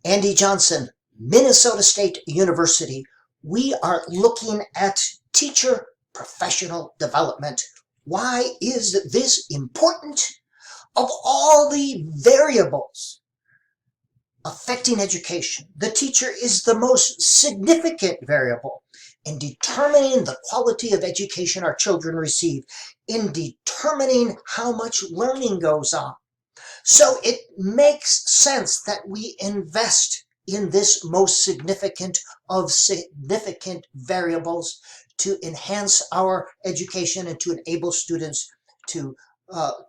Andy Johnson, Minnesota State University. We are looking at teacher professional development. Why is this important? Of all the variables affecting education, the teacher is the most significant variable in determining the quality of education our children receive, in determining how much learning goes on. So it makes sense that we invest in this most significant of significant variables to enhance our education and to enable students to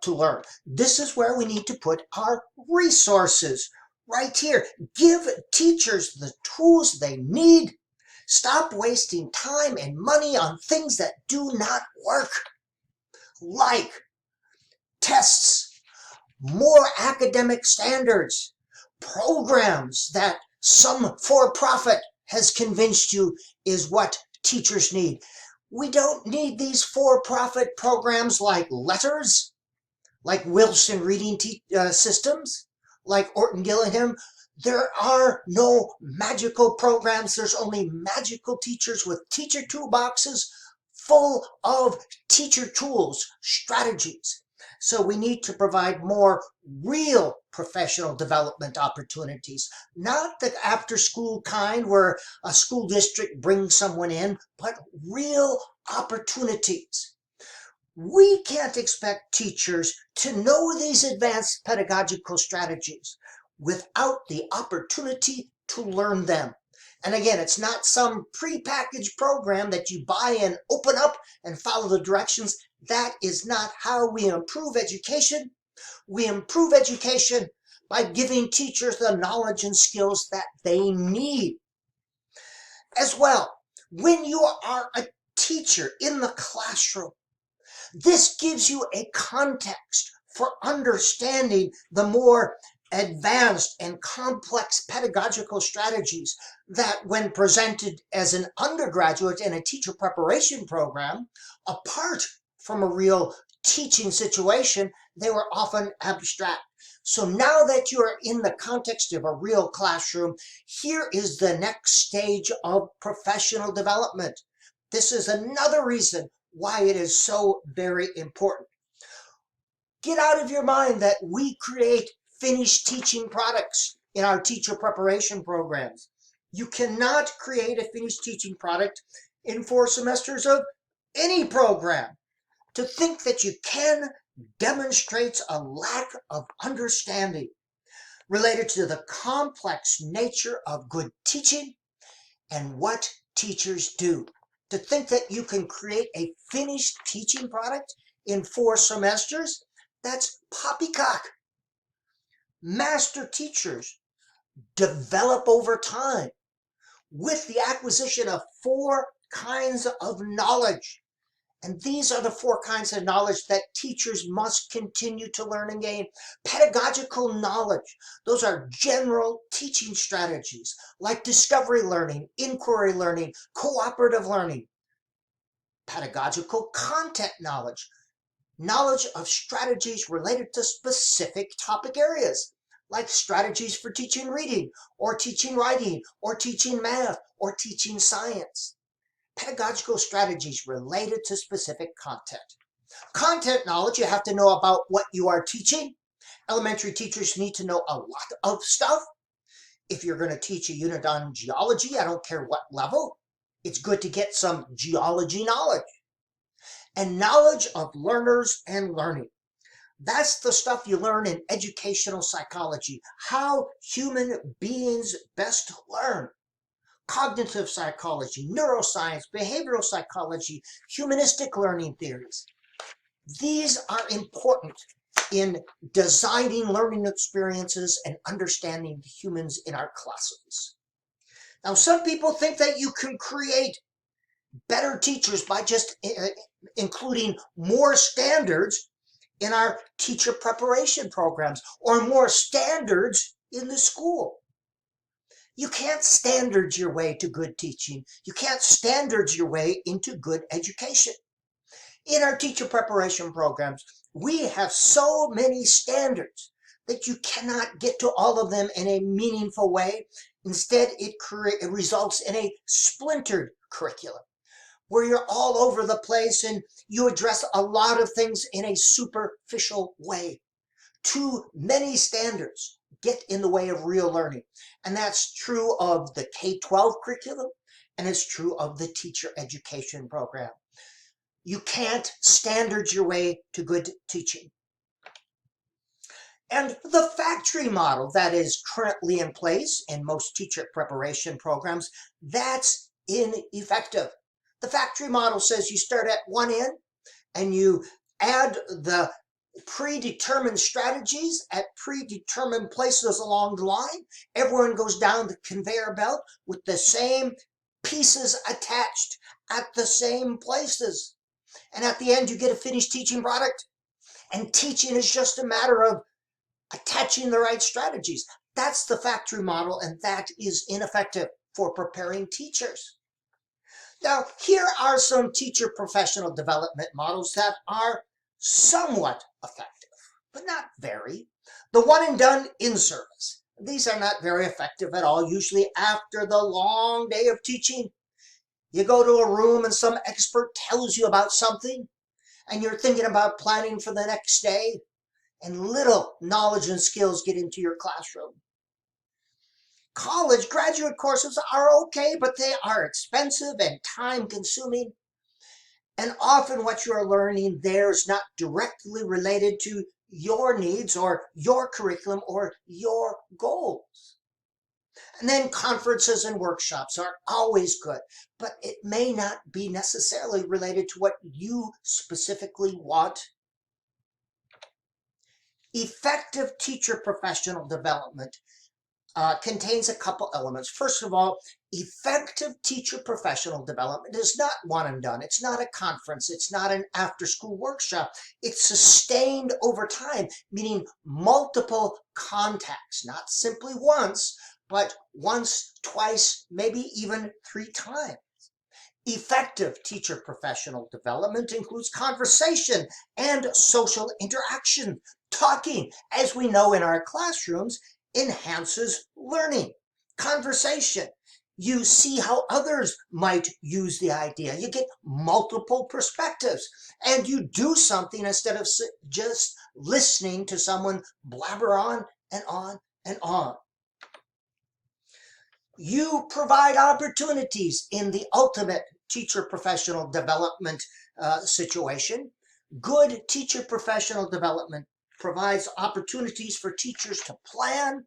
learn. This is where we need to put our resources, right here. Give teachers the tools they need. Stop wasting time and money on things that do not work, like tests, more academic standards, programs that some for-profit has convinced you is what teachers need. We don't need these for-profit programs like Letters, like Wilson Reading Systems, like Orton Gillingham. There are no magical programs. There's only magical teachers with teacher toolboxes full of teacher tools, strategies. So we need to provide more real professional development opportunities, not the after school kind where a school district brings someone in, but real opportunities. We can't expect teachers to know these advanced pedagogical strategies without the opportunity to learn them. And again, it's not some prepackaged program that you buy and open up and follow the directions. That is not how we improve education. We improve education by giving teachers the knowledge and skills that they need. As well, when you are a teacher in the classroom, this gives you a context for understanding the more advanced and complex pedagogical strategies that, when presented as an undergraduate in a teacher preparation program, apart from a real teaching situation, they were often abstract. So now that you are in the context of a real classroom, here is the next stage of professional development. This is another reason why it is so very important. Get out of your mind that we create finished teaching products in our teacher preparation programs. You cannot create a finished teaching product in 4 semesters of any program. To think that you can demonstrates a lack of understanding related to the complex nature of good teaching and what teachers do. To think that you can create a finished teaching product in 4 semesters, that's poppycock. Master teachers develop over time with the acquisition of 4 kinds of knowledge. And these are the 4 kinds of knowledge that teachers must continue to learn and gain. Pedagogical knowledge. Those are general teaching strategies like discovery learning, inquiry learning, cooperative learning. Pedagogical content knowledge. Knowledge of strategies related to specific topic areas, like strategies for teaching reading, or teaching writing, or teaching math, or teaching science. Pedagogical strategies related to specific content. Content knowledge, you have to know about what you are teaching. Elementary teachers need to know a lot of stuff. If you're going to teach a unit on geology, I don't care what level, it's good to get some geology knowledge. And knowledge of learners and learning. That's the stuff you learn in educational psychology, how human beings best learn. Cognitive psychology, neuroscience, behavioral psychology, humanistic learning theories. These are important in designing learning experiences and understanding the humans in our classes. Now, some people think that you can create better teachers by just including more standards in our teacher preparation programs or more standards in the school. You can't standards your way to good teaching. You can't standards your way into good education. In our teacher preparation programs, we have so many standards that you cannot get to all of them in a meaningful way. Instead, it results in a splintered curriculum where you're all over the place and you address a lot of things in a superficial way. Too many standards get in the way of real learning. And that's true of the K-12 curriculum, and it's true of the teacher education program. You can't standard your way to good teaching. And the factory model that is currently in place in most teacher preparation programs, that's ineffective. The factory model says you start at one end and you add the predetermined strategies at predetermined places along the line. Everyone goes down the conveyor belt with the same pieces attached at the same places. And at the end, you get a finished teaching product. And teaching is just a matter of attaching the right strategies. That's the factory model, and that is ineffective for preparing teachers. Now, here are some teacher professional development models that are somewhat effective, but not very. The one and done in-service. These are not very effective at all. Usually after the long day of teaching, you go to a room and some expert tells you about something, and you're thinking about planning for the next day, and little knowledge and skills get into your classroom. College graduate courses are okay, but they are expensive and time-consuming. And often what you're learning there is not directly related to your needs or your curriculum or your goals. And then conferences and workshops are always good, but it may not be necessarily related to what you specifically want. Effective teacher professional development contains a couple elements. First of all, effective teacher professional development is not one and done. It's not a conference. It's not an after-school workshop. It's sustained over time, meaning multiple contacts, not simply once, but once, twice, maybe even 3 times. Effective teacher professional development includes conversation and social interaction. Talking, as we know in our classrooms, enhances learning. Conversation, you see how others might use the idea. You get multiple perspectives, and you do something instead of just listening to someone blabber on and on and on. You provide opportunities in the ultimate teacher professional development situation. Good teacher professional development provides opportunities for teachers to plan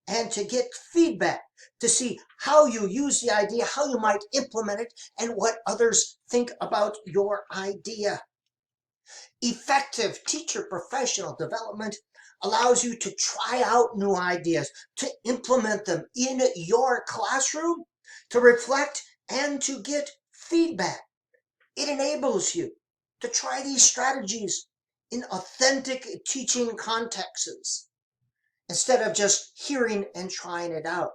and to get feedback, to see how you use the idea, how you might implement it, and what others think about your idea. Effective teacher professional development allows you to try out new ideas, to implement them in your classroom, to reflect and to get feedback. It enables you to try these strategies in authentic teaching contexts instead of just hearing and trying it out.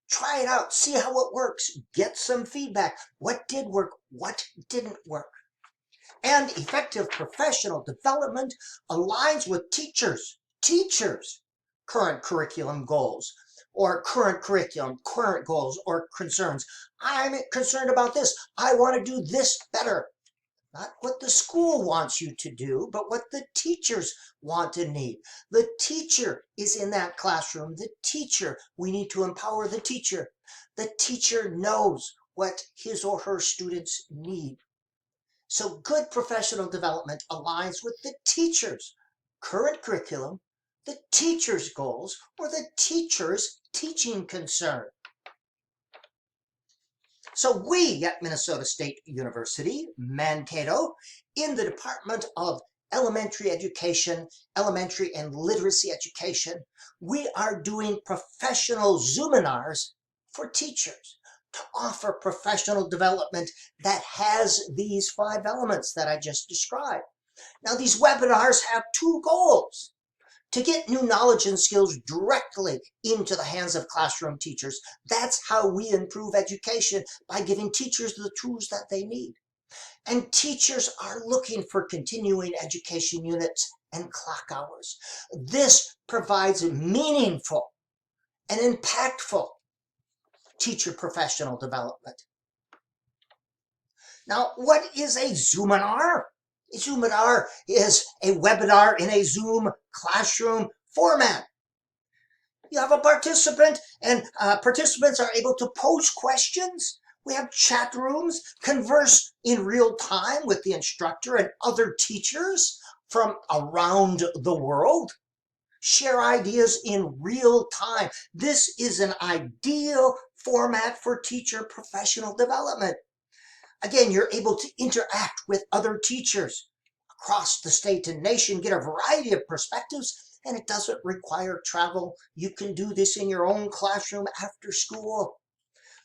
Try it out, see how it works, get some feedback. What did work, what didn't work? And effective professional development aligns with teachers' current curriculum goals, or current curriculum, current goals or concerns. I'm concerned about this. I want to do this better. Not what the school wants you to do, but what the teachers want and need. The teacher is in that classroom. The teacher, we need to empower the teacher. The teacher knows what his or her students need. So good professional development aligns with the teacher's current curriculum, the teacher's goals, or the teacher's teaching concern. So we at Minnesota State University, Mankato, in the Department of Elementary Education, Elementary and Literacy Education, we are doing professional Zoominars for teachers to offer professional development that has these 5 elements that I just described. Now, these webinars have 2 goals: to get new knowledge and skills directly into the hands of classroom teachers. That's how we improve education, by giving teachers the tools that they need. And teachers are looking for continuing education units and clock hours. This provides meaningful and impactful teacher professional development. Now, what is a Zoominar? A Zoominar is a webinar in a Zoom classroom format. You have a participant, and participants are able to pose questions. We have chat rooms, converse in real time with the instructor and other teachers from around the world. Share ideas in real time. This is an ideal format for teacher professional development. Again, you're able to interact with other teachers across the state and nation, get a variety of perspectives, and it doesn't require travel. You can do this in your own classroom after school.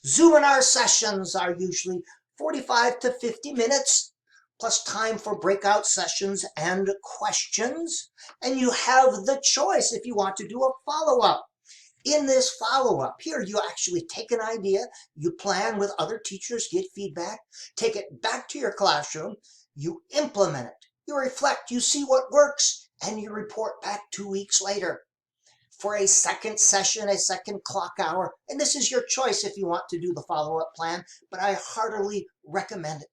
Zoominar sessions are usually 45 to 50 minutes, plus time for breakout sessions and questions. And you have the choice if you want to do a follow-up. In this follow-up here, you actually take an idea, you plan with other teachers, get feedback, take it back to your classroom, you implement it, you reflect, you see what works, and you report back 2 weeks later for a second session, a second clock hour. And this is your choice if you want to do the follow-up plan, but I heartily recommend it.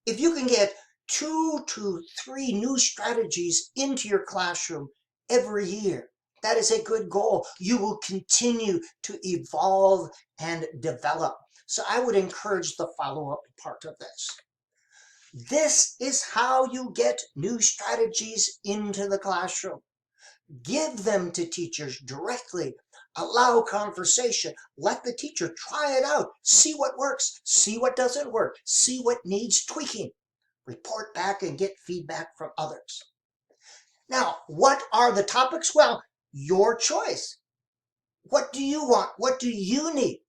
If you can get 2 to 3 new strategies into your classroom every year, that is a good goal. You will continue to evolve and develop. So I would encourage the follow-up part of this. This is how you get new strategies into the classroom. Give them to teachers directly. Allow conversation. Let the teacher try it out. See what works. See what doesn't work. See what needs tweaking. Report back and get feedback from others. Now, what are the topics? Well, your choice. What do you want? What do you need?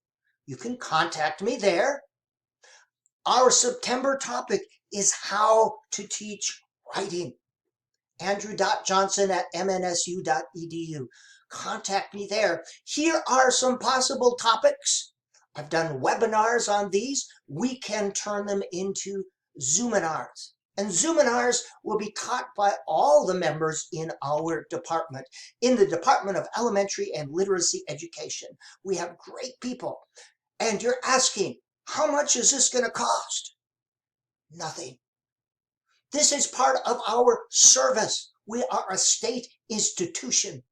You can contact me there. Our September topic is how to teach writing. Andrew.johnson@mnsu.edu. Contact me there. Here are some possible topics. I've done webinars on these. We can turn them into Zoominars. And Zoominars will be taught by all the members in our department, in the Department of Elementary and Literacy Education. We have great people. And you're asking, how much is this going to cost? Nothing. This is part of our service. We are a state institution.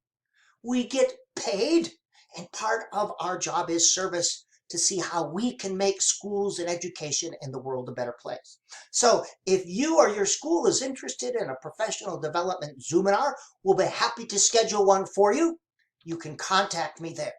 We get paid, and part of our job is service to see how we can make schools and education in the world a better place. So if you or your school is interested in a professional development Zoominar, we'll be happy to schedule one for you. You can contact me there.